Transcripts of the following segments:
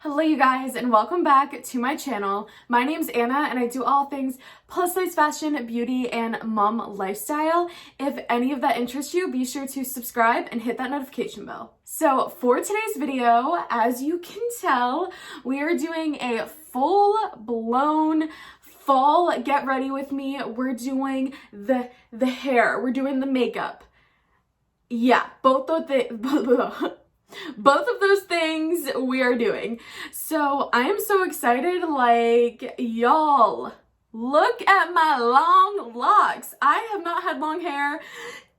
Hello you guys and welcome back to my channel. My name's Anna and I do all things plus size fashion, beauty, and mom lifestyle. If any of that interests you, be sure to subscribe and hit that notification bell. So for today's video, as you can tell, we are doing a full-blown fall get ready with me. We're doing the hair, we're doing the makeup. Yeah, both of those things we are doing. So I am so excited. Like, y'all, look at my long locks. I have not had long hair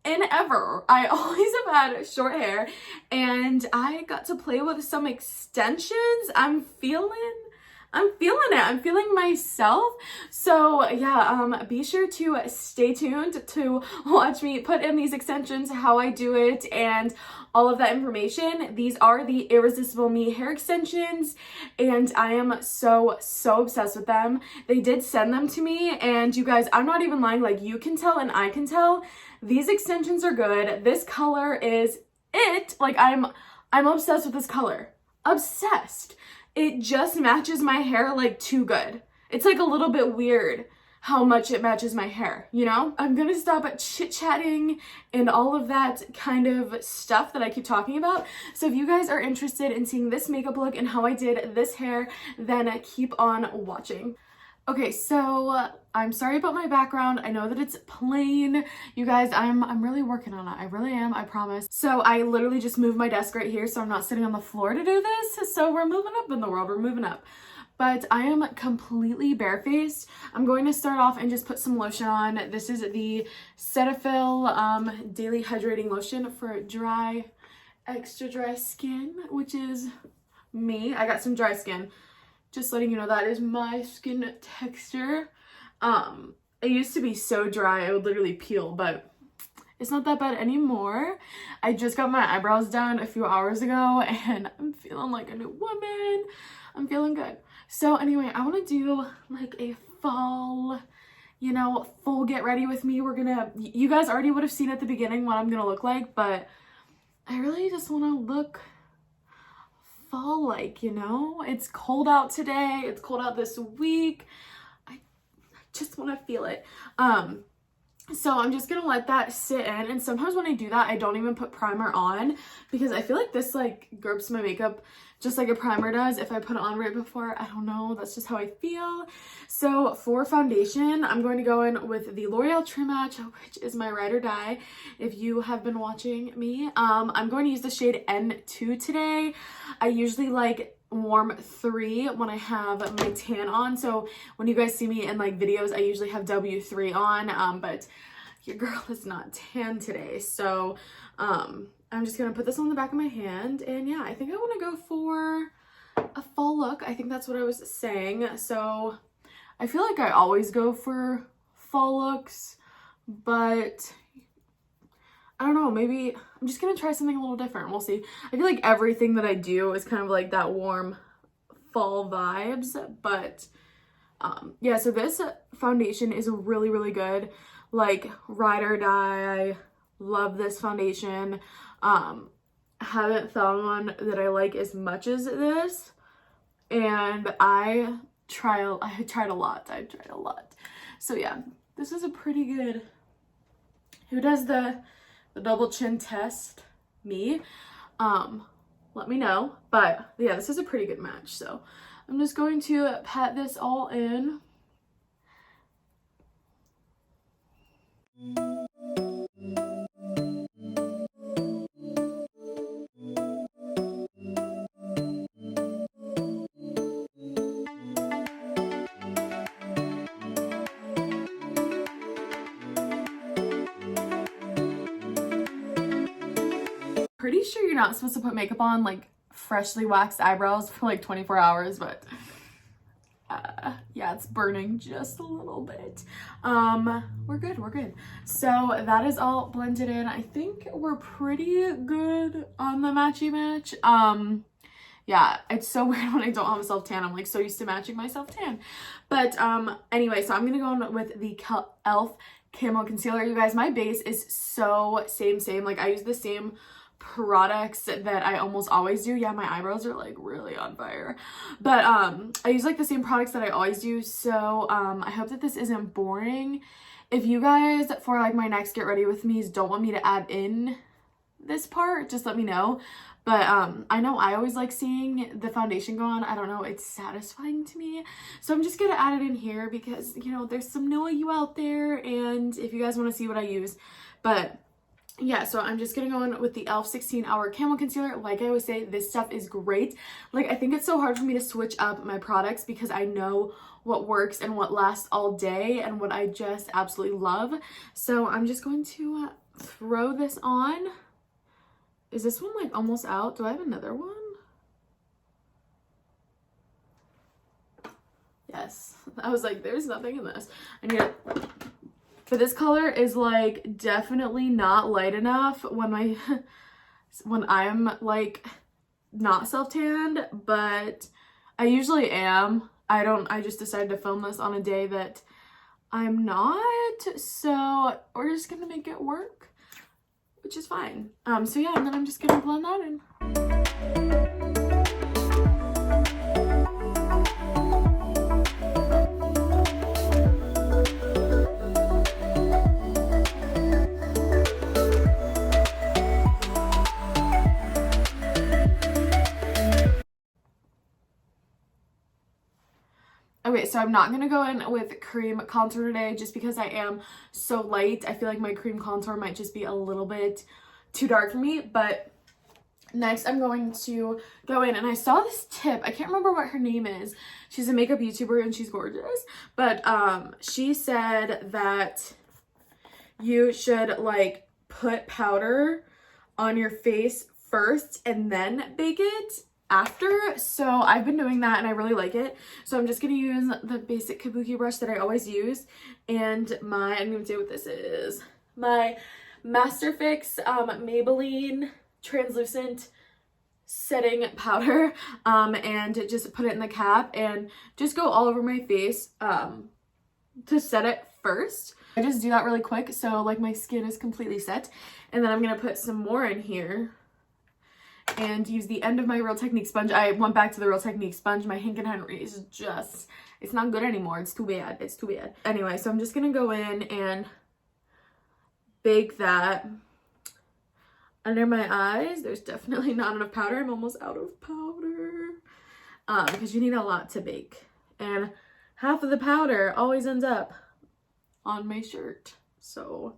in ever. I always have had short hair and I got to play with some extensions. I'm feeling it. I'm feeling myself. So yeah, be sure to stay tuned to watch me put in these extensions, how I do it, and all of that information. These are the Irresistible Me hair extensions, and I am so obsessed with them. They did send them to me, and you guys, I'm not even lying. Like, you can tell and I can tell these extensions are good. This color is it. Like, I'm obsessed with this color. Obsessed. It just matches my hair like too good. It's like a little bit weird how much it matches my hair, you know? I'm gonna stop at chit-chatting and all of that kind of stuff that I keep talking about. So if you guys are interested in seeing this makeup look and how I did this hair, then keep on watching. Okay, so I'm sorry about my background. I know that it's plain. You guys, I'm really working on it. I really am, I promise. So I literally just moved my desk right here, so I'm not sitting on the floor to do this. So we're moving up in the world, we're moving up. But I am completely barefaced. I'm going to start off and just put some lotion on. This is the Cetaphil Daily Hydrating Lotion for dry, extra dry skin, which is me. I got some dry skin. Just letting you know that is my skin texture. It used to be so dry, I would literally peel, but it's not that bad anymore. I just got my eyebrows done a few hours ago and I'm feeling like a new woman. I'm feeling good. So anyway, I want to do like a fall, you know, full get ready with me. You guys already would have seen at the beginning what I'm gonna look like, but I really just want to look fall like, you know? It's cold out today. It's cold out this week. I just want to feel it. So I'm just gonna let that sit in, and sometimes when I do that I don't even put primer on because I feel like this like grips my makeup just like a primer does if I put it on right before. I don't know, that's just how I feel. So for foundation, I'm going to go in with the L'Oreal True Match, which is my ride or die if you have been watching me. I'm going to use the shade N2 today. I usually like warm 3 when I have my tan on, so when you guys see me in like videos I usually have W3 on, but your girl is not tan today, so I'm just gonna put this on the back of my hand, and yeah, I think I want to go for a fall look. I think that's what I was saying. So I feel like I always go for fall looks, but I don't know, maybe I'm just gonna try something a little different. We'll see. I feel like everything that I do is kind of like that warm fall vibes, but yeah, so this foundation is really good. Like, ride or die. I love this foundation. Haven't found one that I like as much as this, and I tried a lot. So yeah, this is a pretty good. Who does the double chin test? Me. Let me know. But yeah, this is a pretty good match. So I'm just going to pat this all in. Pretty sure you're not supposed to put makeup on like freshly waxed eyebrows for like 24 hours, but yeah, it's burning just a little bit. We're good. So that is all blended in. I think we're pretty good on the matchy match. Yeah, it's so weird when I don't have a self tan. I'm like so used to matching my self tan. But anyway, so I'm gonna go in with the e.l.f. Camo Concealer. You guys, my base is so same. Like, I use the same products that I almost always do. Yeah, my eyebrows are like really on fire, but I use like the same products that I always use. So I hope that this isn't boring. If you guys for like my next get ready with me's don't want me to add in this part, just let me know. But I know I always like seeing the foundation go on. I don't know, it's satisfying to me. So I'm just gonna add it in here because, you know, there's some new of you out there, and if you guys want to see what I use. But yeah, so I'm just gonna go in with the e.l.f. 16 Hour Camo Concealer. Like I always say, this stuff is great. Like, I think it's so hard for me to switch up my products because I know what works and what lasts all day and what I just absolutely love. So I'm just going to throw this on. Is this one like almost out? Do I have another one? Yes. I was like, there's nothing in this. I need it. But this color is like definitely not light enough when I'm like not self-tanned, but I usually am. I just decided to film this on a day that I'm not. So we're just gonna make it work, which is fine. So yeah, and then I'm just gonna blend that in. Okay, so I'm not gonna go in with cream contour today just because I am so light. I feel like my cream contour might just be a little bit too dark for me. But next I'm going to go in, and I saw this tip. I can't remember what her name is. She's a makeup YouTuber and she's gorgeous. But she said that you should like put powder on your face first and then bake it after. So I've been doing that and I really like it. So I'm just gonna use the basic kabuki brush that I always use, and I'm gonna say what this is, my Master Fix Maybelline translucent setting powder, and just put it in the cap and just go all over my face to set it first. I just do that really quick so like my skin is completely set, and then I'm gonna put some more in here and use the end of my Real Technique sponge. I went back to the Real Technique sponge. My Hank & Henry is just, it's not good anymore. It's too bad. It's too bad. Anyway, so I'm just going to go in and bake that under my eyes. There's definitely not enough powder. I'm almost out of powder because you need a lot to bake. And half of the powder always ends up on my shirt. So...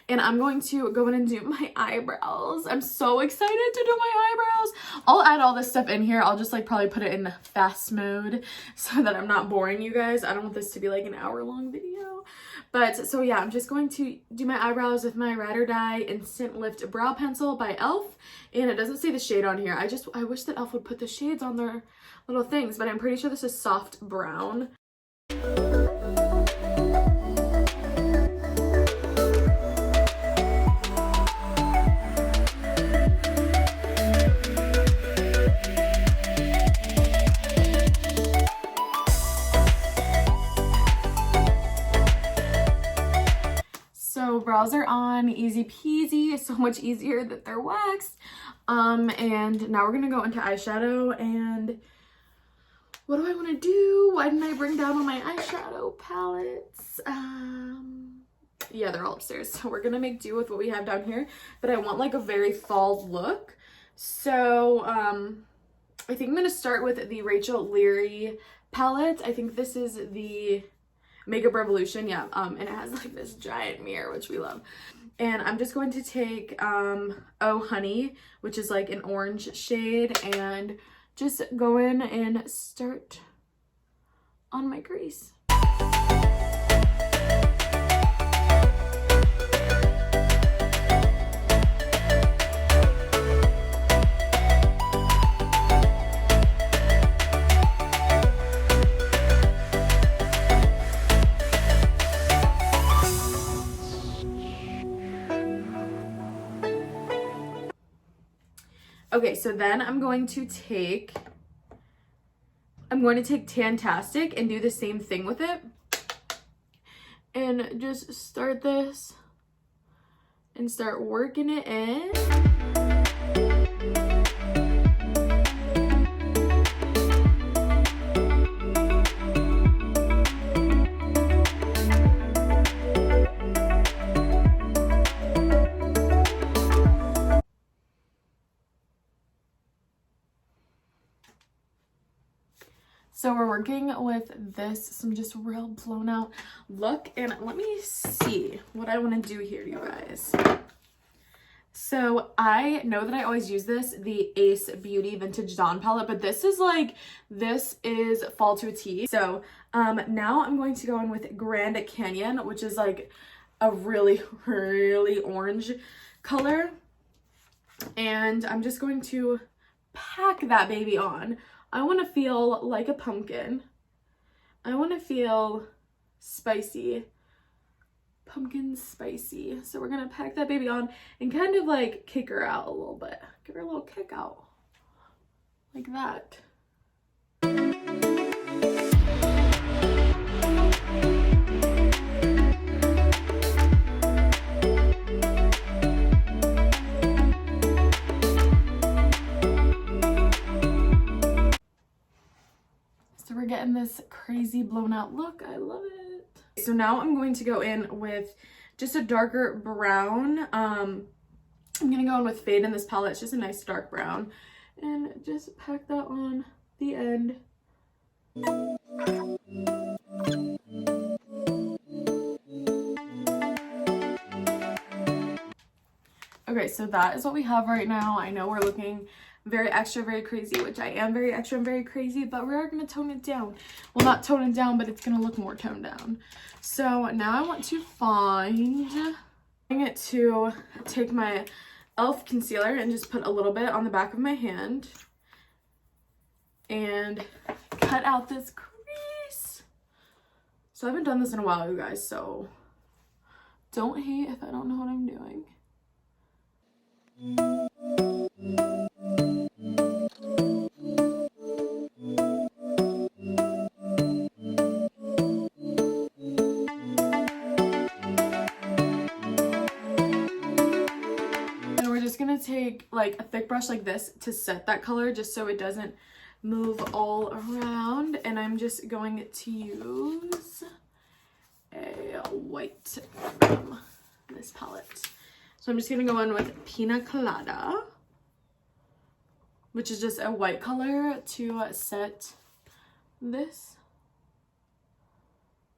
and I'm going to go in and do my eyebrows. I'm so excited to do my eyebrows. I'll add all this stuff in here. I'll just like probably put it in fast mode so that I'm not boring you guys. I don't want this to be like an hour-long video. But so yeah, I'm just going to do my eyebrows with my Ride or Die Instant Lift Brow Pencil by e.l.f. And it doesn't say the shade on here. I wish that e.l.f. would put the shades on their little things, but I'm pretty sure this is soft brown. Brows are on, easy peasy, so much easier that they're waxed. And now we're gonna go into eyeshadow. And what do I want to do? Why didn't I bring down all my eyeshadow palettes? Yeah, they're all upstairs, so we're gonna make do with what we have down here. But I want like a very fall look, so I think I'm gonna start with the Rachel Leary palette. I think this is the Makeup Revolution, yeah, and it has like this giant mirror, which we love. And I'm just going to take Oh Honey, which is like an orange shade, and just go in and start on my crease. Okay, so then I'm going to take Tantastic and do the same thing with it. And just start this and start working it in. So we're working with this, some just real blown out look, and let me see what I want to do here, you guys. So I know that I always use this, the Ace Beauty Vintage Dawn palette, but this is fall to a T. So now I'm going to go in with Grand Canyon, which is like a really, really orange color. And I'm just going to pack that baby on. I want to feel like a pumpkin. I want to feel spicy. Pumpkin spicy. So we're going to pack that baby on and kind of like kick her out a little bit. Give her a little kick out. Like that. We're getting this crazy blown out look. I love it. So now I'm going to go in with just a darker brown. I'm gonna go in with Fade in this palette. It's just a nice dark brown, and just pack that on the end. Okay, so that is what we have right now. I know we're looking very extra, very crazy, which I am very extra and very crazy, but we are going to tone it down. Well, not tone it down, but it's going to look more toned down. So now I want to take my e.l.f. concealer and just put a little bit on the back of my hand and cut out this crease. So I haven't done this in a while, you guys, so don't hate if I don't know what I'm doing. Take like a thick brush like this to set that color just so it doesn't move all around, and I'm just going to use a white from this palette. So I'm just gonna go in with Pina Colada, which is just a white color to set this.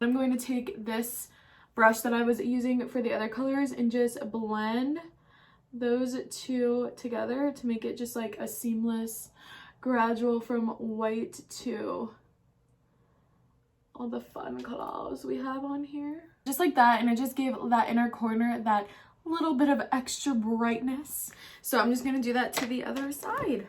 I'm going to take this brush that I was using for the other colors and just blend those two together to make it just like a seamless gradual from white to all the fun colors we have on here, just like that. And I just gave that inner corner that little bit of extra brightness, so I'm just going to do that to the other side.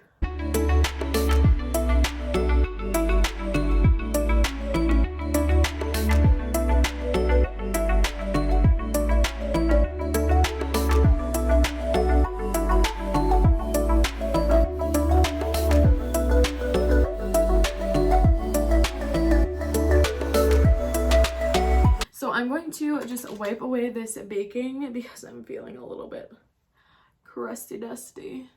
I'm going to just wipe away this baking because I'm feeling a little bit crusty dusty.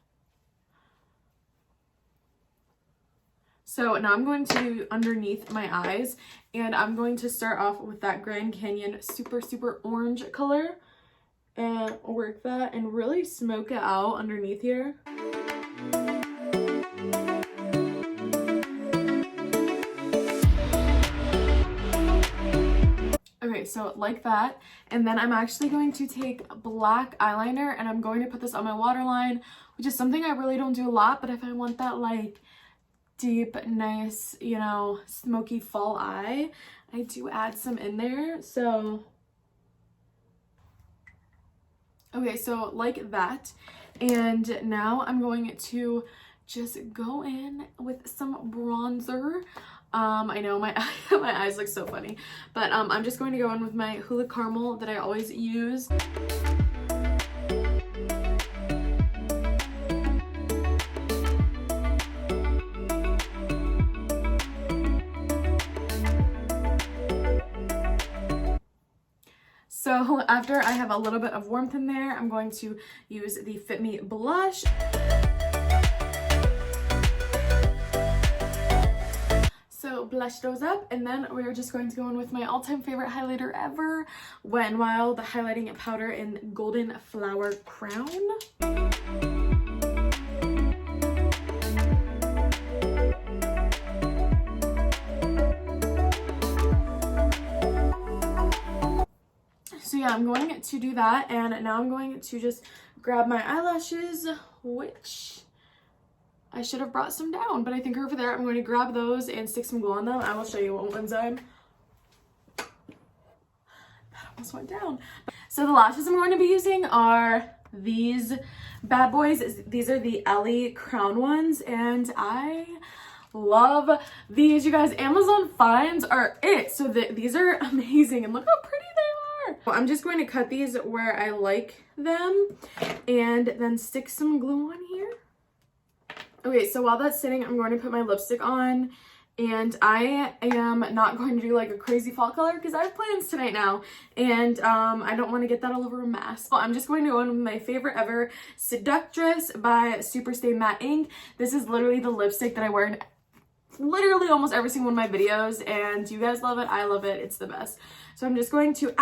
So now I'm going to do underneath my eyes, and I'm going to start off with that Grand Canyon super orange color and work that and really smoke it out underneath here. Okay, so like that, and then I'm actually going to take black eyeliner and I'm going to put this on my waterline, which is something I really don't do a lot, but if I want that like deep, nice, you know, smoky fall eye, I do add some in there. So okay, so like that, and now I'm going to just go in with some bronzer. I know my my eyes look so funny, but I'm just going to go in with my Hula Caramel that I always use. So after I have a little bit of warmth in there, I'm going to use the Fit Me blush. So blush those up, and then we're just going to go in with my all-time favorite highlighter ever, Wet n Wild, the highlighting powder in Golden Flower Crown. So yeah, I'm going to do that, and now I'm going to just grab my eyelashes, which I should have brought some down, but I think over there. I'm going to grab those and stick some glue on them. I will show you what ones I'm. That almost went down. So the lashes I'm going to be using are these bad boys. These are the Ellie Crown ones, and I love these, you guys. Amazon finds are it. So these are amazing, and look how pretty they are. Well, I'm just going to cut these where I like them and then stick some glue on here. Okay, so while that's sitting, I'm going to put my lipstick on, and I am not going to do like a crazy fall color because I have plans tonight now, and I don't want to get that all over a mask. So I'm just going to go in with my favorite ever Seductress by Superstay Matte Ink. This is literally the lipstick that I wear in literally almost every single one of my videos, and you guys love it, I love it, it's the best. So I'm just going to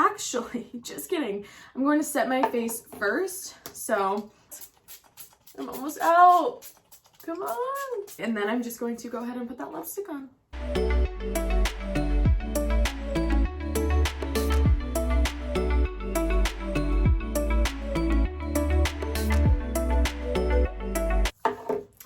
just kidding, I'm going to set my face first. So I'm almost out. Come on. And then I'm just going to go ahead and put that lipstick on.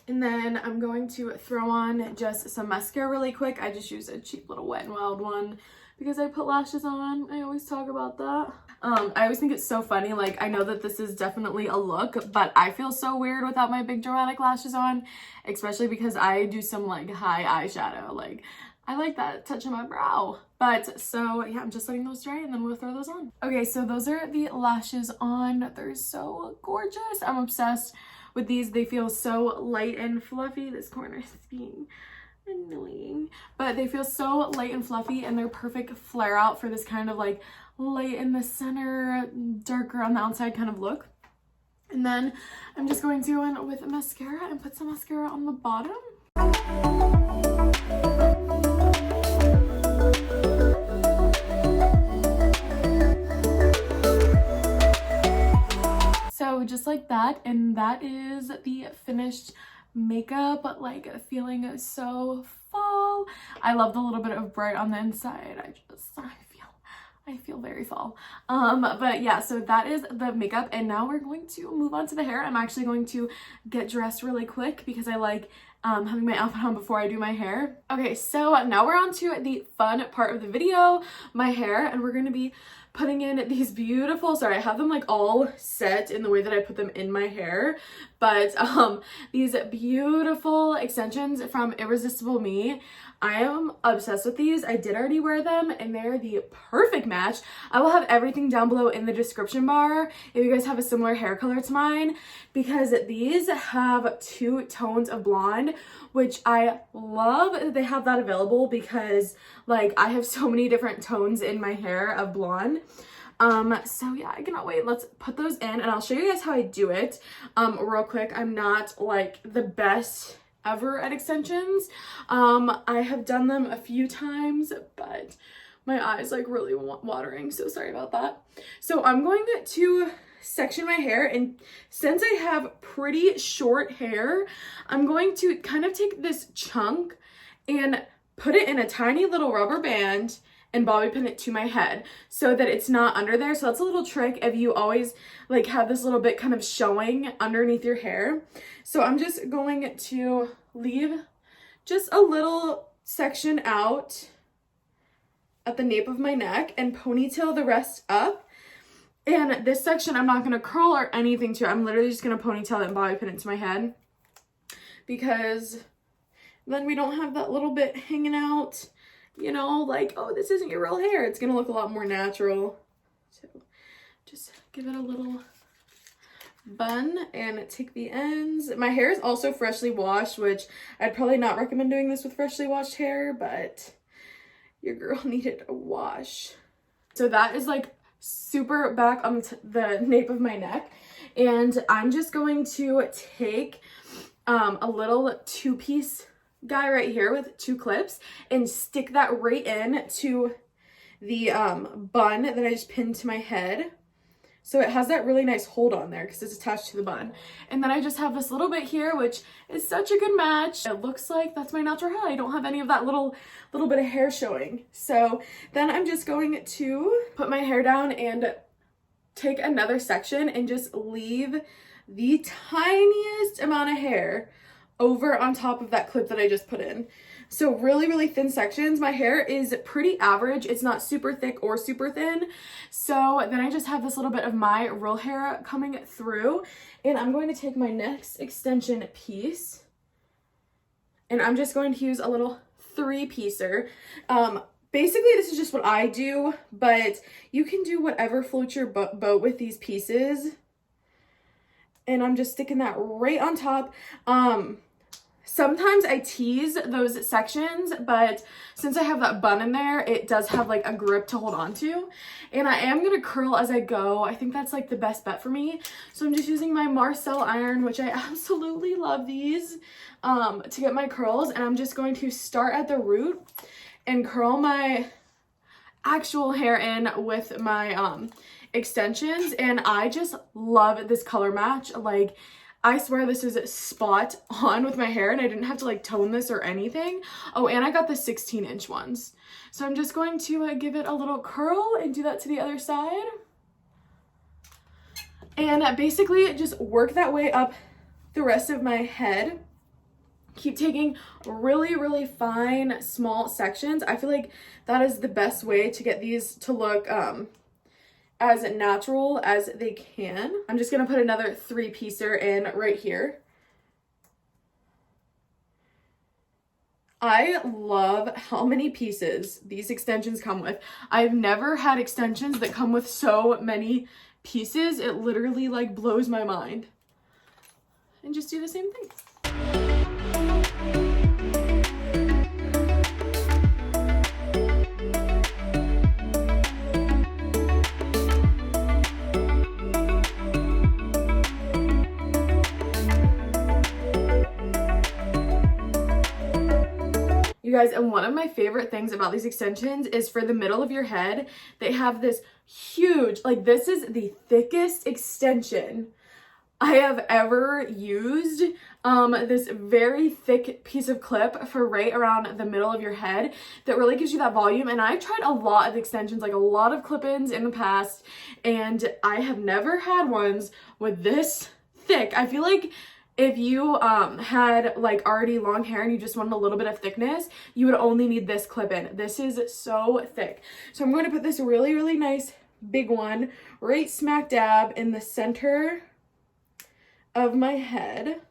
And then I'm going to throw on just some mascara really quick. I just use a cheap little Wet n Wild one because I put lashes on. I always talk about that. I always think it's so funny. Like, I know that this is definitely a look, but I feel so weird without my big dramatic lashes on, especially because I do some like high eyeshadow. Like, I like that touch on my brow. But so yeah, I'm just letting those dry and then we'll throw those on. Okay, so those are the lashes on. They're so gorgeous. I'm obsessed with these. They feel so light and fluffy. This corner is being annoying, but they feel so light and fluffy, and they're perfect flare out for this kind of like light in the center, darker on the outside kind of look. And then I'm just going to go in with mascara and put some mascara on the bottom. So just like that, and that is the finished makeup, like feeling so fall. I love the little bit of bright on the inside. I feel very fall. But yeah, so that is the makeup, and now we're going to move on to the hair. I'm actually going to get dressed really quick because I like having my outfit on before I do my hair. Okay, so now we're on to the fun part of the video, my hair, and we're going to be putting in these beautiful, sorry, I have them like all set in the way that I put them in my hair, but these beautiful extensions from Irresistible Me. I am obsessed with these. I did already wear them, and they're the perfect match. I will have everything down below in the description bar if you guys have a similar hair color to mine, because these have 2 tones of blonde, which I love that they have that available, because like I have so many different tones in my hair of blonde. So yeah, I cannot wait. Let's put those in, and I'll show you guys how I do it real quick. I'm not like the best ever at extensions. I have done them a few times, but my eyes like really watering, so sorry about that. So I'm going to section my hair, and since I have pretty short hair, I'm going to kind of take this chunk and put it in a tiny little rubber band and bobby pin it to my head so that it's not under there. So that's a little trick if you always like have this little bit kind of showing underneath your hair. So I'm just going to leave just a little section out at the nape of my neck and ponytail the rest up. And this section I'm not going to curl or anything to. I'm literally just going to ponytail it and bobby pin it to my head, because then we don't have that little bit hanging out, you know, like, oh, this isn't your real hair. It's gonna look a lot more natural. So just give it a little bun and take the ends. My hair is also freshly washed, which I'd probably not recommend doing this with freshly washed hair, but your girl needed a wash. So that is like super back on the nape of my neck. And I'm just going to take a little 2-piece guy right here with 2 clips and stick that right in to the bun that I just pinned to my head. So it has that really nice hold on there because it's attached to the bun. And then I just have this little bit here, which is such a good match. It looks like that's my natural hair. I don't have any of that little bit of hair showing. So then I'm just going to put my hair down and take another section and just leave the tiniest amount of hair over on top of that clip that I just put in. So really, really thin sections. My hair is pretty average. It's not super thick or super thin. So then I just have this little bit of my real hair coming through, and I'm going to take my next extension piece and I'm just going to use a little 3-piecer. Basically, this is just what I do, but you can do whatever floats your boat with these pieces. And I'm just sticking that right on top. Sometimes I tease those sections, but since I have that bun in there, it does have like a grip to hold on to. And I am going to curl as I go. I think that's like the best bet for me. So I'm just using my Marcel iron, which I absolutely love these, to get my curls. And I'm just going to start at the root and curl my actual hair in with my extensions. And I just love this color match. Like, I swear this is spot on with my hair, and I didn't have to like tone this or anything. Oh, and I got the 16-inch ones. So I'm just going to give it a little curl and do that to the other side. And basically just work that way up the rest of my head. Keep taking really, really fine, small sections. I feel like that is the best way to get these to look as natural as they can. I'm just gonna put another 3-piecer in right here. I love how many pieces these extensions come with. I've never had extensions that come with so many pieces. It literally like blows my mind. And just do the same thing. You guys, and one of my favorite things about these extensions is for the middle of your head, they have this huge, like this is the thickest extension I have ever used. This very thick piece of clip for right around the middle of your head that really gives you that volume. And I've tried a lot of extensions, like a lot of clip-ins in the past, and I have never had ones with this thick. I feel like if you had like already long hair and you just wanted a little bit of thickness, you would only need this clip in. This is so thick. So I'm going to put this really, really nice big one right smack dab in the center of my head.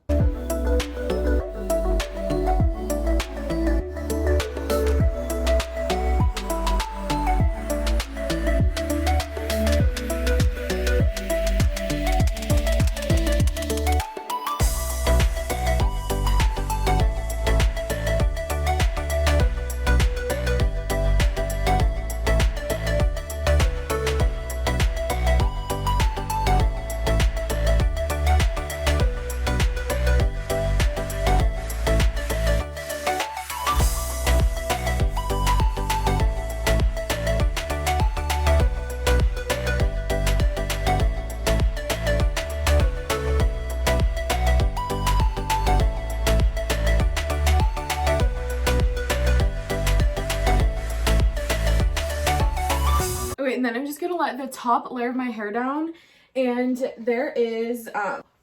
And then I'm just gonna let the top layer of my hair down, and there is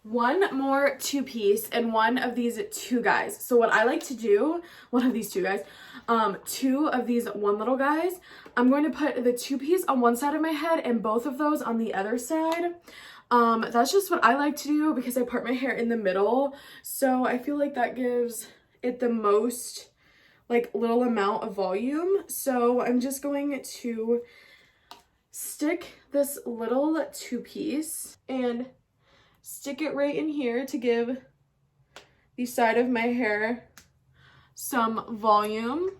one more 2-piece and one of these 2 guys. So what I like to do, one of these 2 guys, 2 of these one little guys, I'm going to put the 2-piece on one side of my head and both of those on the other side. That's just what I like to do because I part my hair in the middle, so I feel like that gives it the most like little amount of volume. So I'm just going to stick this little 2-piece and stick it right in here to give the side of my hair some volume.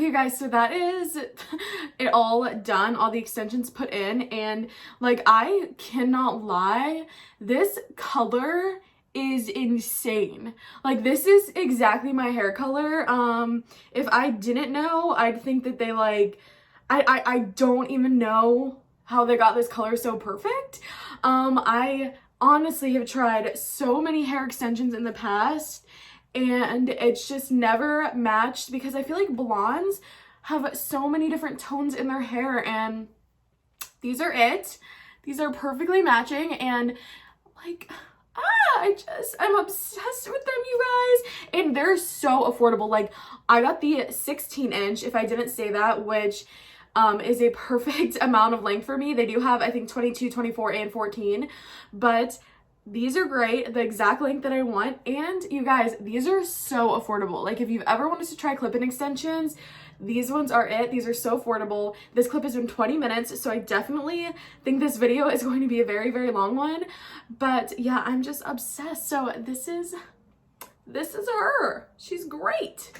Okay guys, so that is it all done, all the extensions put in, and like I cannot lie, this color is insane. Like this is exactly my hair color. If I didn't know, I'd think that they like, I don't even know how they got this color so perfect. I honestly have tried so many hair extensions in the past and it's just never matched because I feel like blondes have so many different tones in their hair, and these are it. These are perfectly matching, and like, I'm obsessed with them, you guys. And they're so affordable. Like, I got the 16-inch, if I didn't say that, which is a perfect amount of length for me. They do have, I think, 22, 24, and 14, but these are great, the exact length that I want. And you guys, these are so affordable. Like if you've ever wanted to try clip-in extensions, these ones are it. These are so affordable. This clip has been 20 minutes, so I definitely think this video is going to be a very, very long one. But yeah, I'm just obsessed. So this is her. She's great.